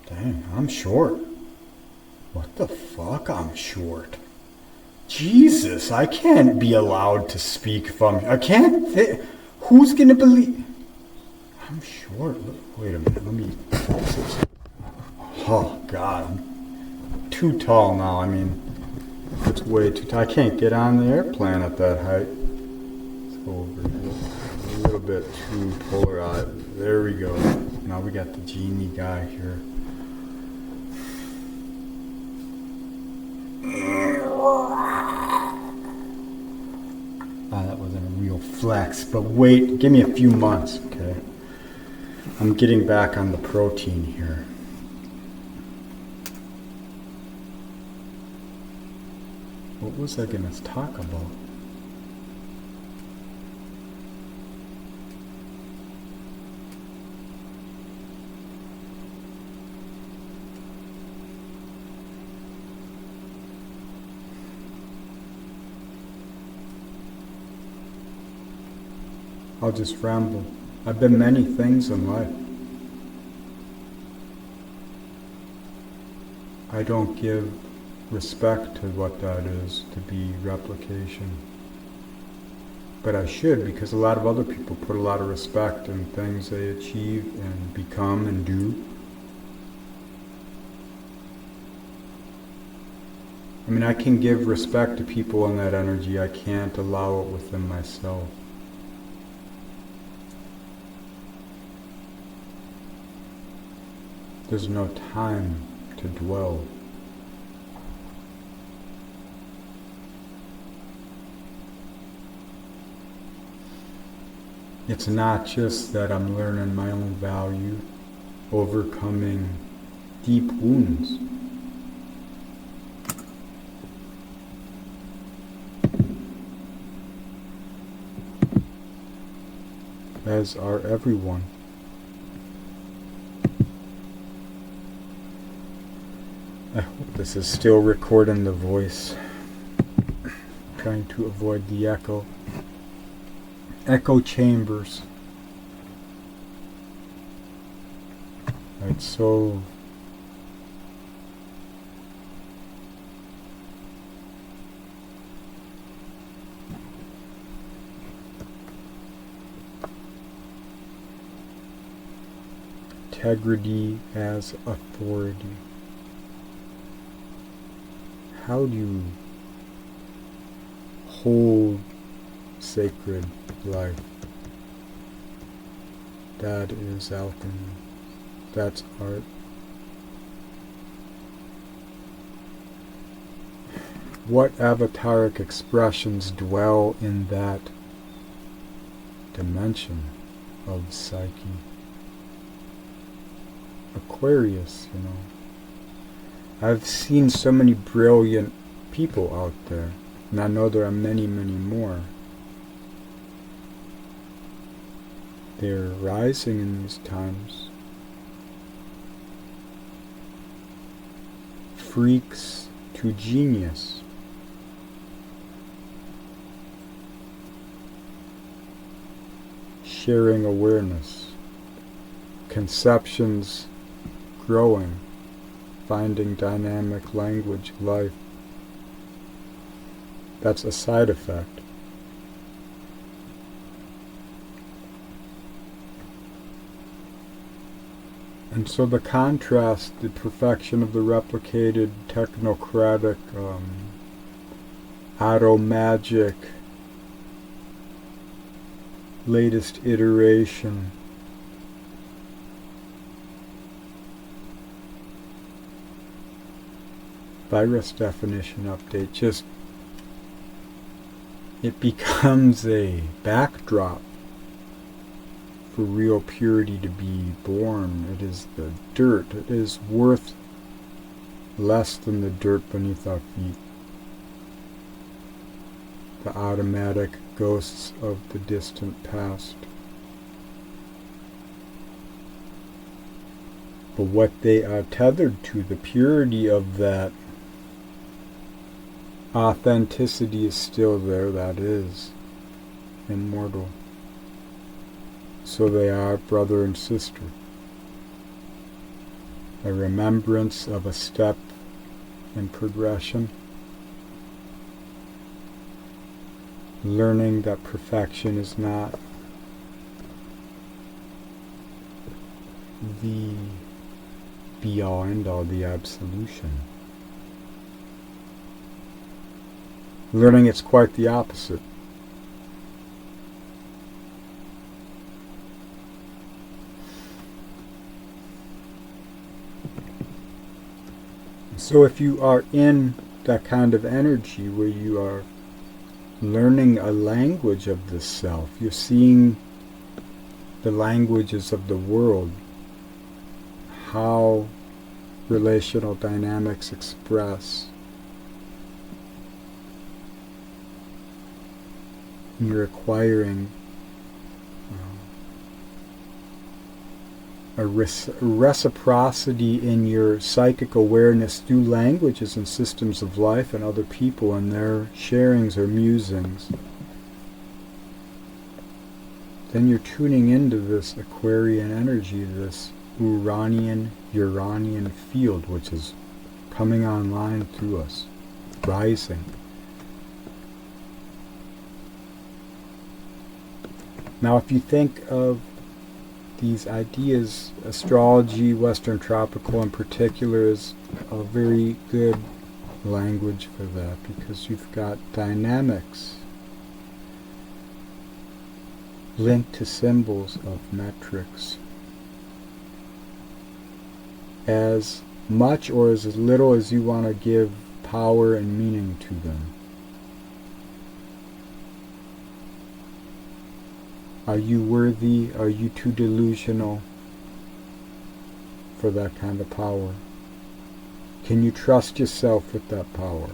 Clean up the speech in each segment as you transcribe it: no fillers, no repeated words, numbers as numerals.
Dang, I'm short. What the fuck? I'm short. Jesus, I can't be allowed to speak from... I can't... Who's gonna believe... I'm short. Wait a minute, let me... Oh, God. I'm too tall now. I mean, it's way too tall. I can't get on the airplane at that height. Let's go over here. A little bit too polarized. There we go. Now we got the genie guy here. That wasn't a real flex, but wait, give me a few months, okay? I'm getting back on the protein here. What was I gonna talk about? I'll just ramble. I've been many things in life. I don't give respect to what that is, to be replication. But I should, because a lot of other people put a lot of respect in things they achieve and become and do. I mean, I can give respect to people in that energy. I can't allow it within myself. There's no time to dwell. It's not just that I'm learning my own value, overcoming deep wounds. As are everyone. I hope this is still recording the voice. Trying to avoid the echo. Echo chambers. Right, so integrity as authority. How do you hold sacred life? That is alchemy. That's art. What avataric expressions dwell in that dimension of psyche? Aquarius, you know. I've seen so many brilliant people out there, and I know there are many, many more. They're rising in these times. Freaks to genius. Sharing awareness. Conceptions growing. Finding dynamic language, life. That's a side effect. And so the contrast, the perfection of the replicated, technocratic, auto-magic, latest iteration, virus definition update, just it becomes a backdrop for real purity to be born. It is the dirt. It is worth less than the dirt beneath our feet. The automatic ghosts of the distant past. But what they are tethered to, the purity of that authenticity is still there, that is immortal. So they are brother and sister. a remembrance of a step in progression, learning that perfection is not the be-all, end-all, the absolution. Learning it's quite the opposite. So if you are in that kind of energy where you are learning a language of the self, you're seeing the languages of the world, how relational dynamics express. You're acquiring a reciprocity in your psychic awareness through languages and systems of life and other people and their sharings or musings. Then you're tuning into this Aquarian energy, this Uranian field, which is coming online through us, rising. Now, if you think of these ideas, astrology, Western tropical in particular, is a very good language for that, because you've got dynamics linked to symbols of metrics. As much or as little as you want to give power and meaning to them. Are you worthy? Are you too delusional for that kind of power? Can you trust yourself with that power?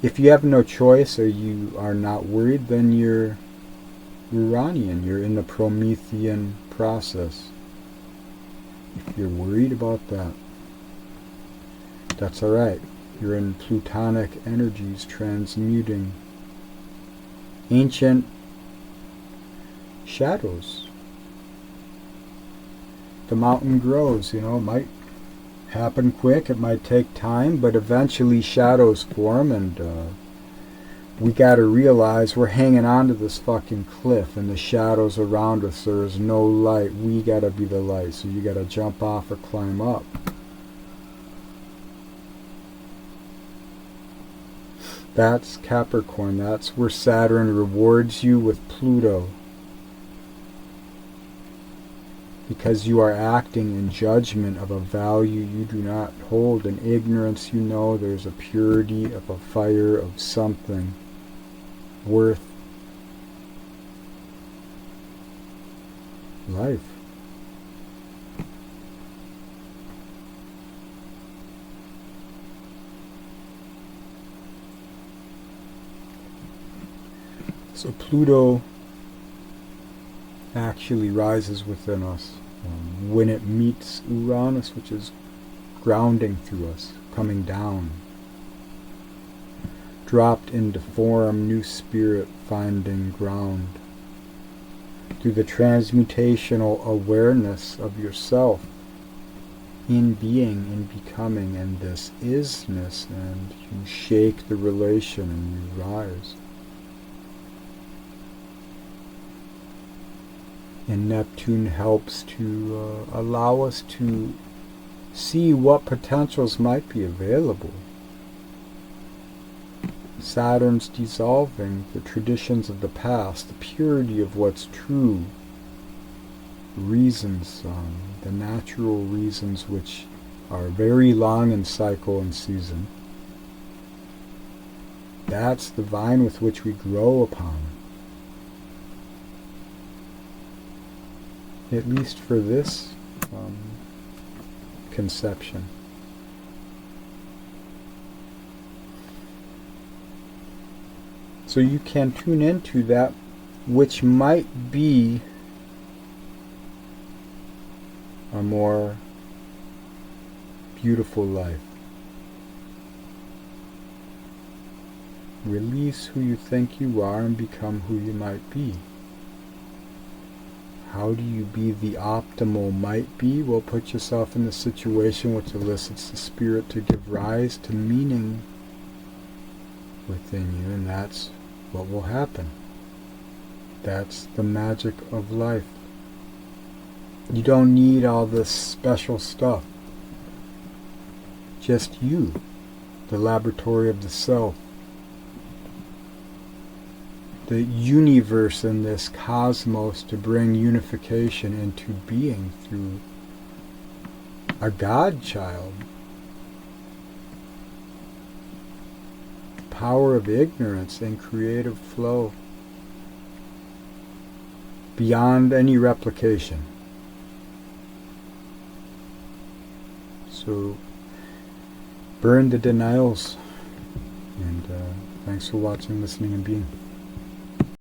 If you have no choice or you are not worried, then you're Uranian. You're in the Promethean process. If you're worried about that, that's alright. You're in Plutonic energies transmuting ancient shadows. The mountain grows, it might happen quick, it might take time, but eventually shadows form, and we gotta realize we're hanging on to this fucking cliff, and the shadows around us, there is no light. We gotta be the light, so you gotta jump off or climb up. That's Capricorn. That's where Saturn rewards you with Pluto. Because you are acting in judgment of a value you do not hold. In ignorance, you know there's a purity of a fire of something worth life. So Pluto actually rises within us when it meets Uranus, which is grounding through us, coming down, dropped into form, new spirit finding ground through the transmutational awareness of yourself in being, in becoming, and this isness, and you shake the relation and you rise. And Neptune helps to allow us to see what potentials might be available. Saturn's dissolving the traditions of the past, the purity of what's true, reasons, the natural reasons which are very long in cycle and season. That's the vine with which we grow upon. At least for this conception. So you can tune into that which might be a more beautiful life. Release who you think you are and become who you might be. How do you be the optimal might be? Well, put yourself in the situation which elicits the spirit to give rise to meaning within you, and that's what will happen. That's the magic of life. You don't need all this special stuff. Just you, the laboratory of the self. The universe in this cosmos to bring unification into being through a God-child. Power of ignorance and creative flow. Beyond any replication. So, burn the denials. And thanks for watching, listening, and being.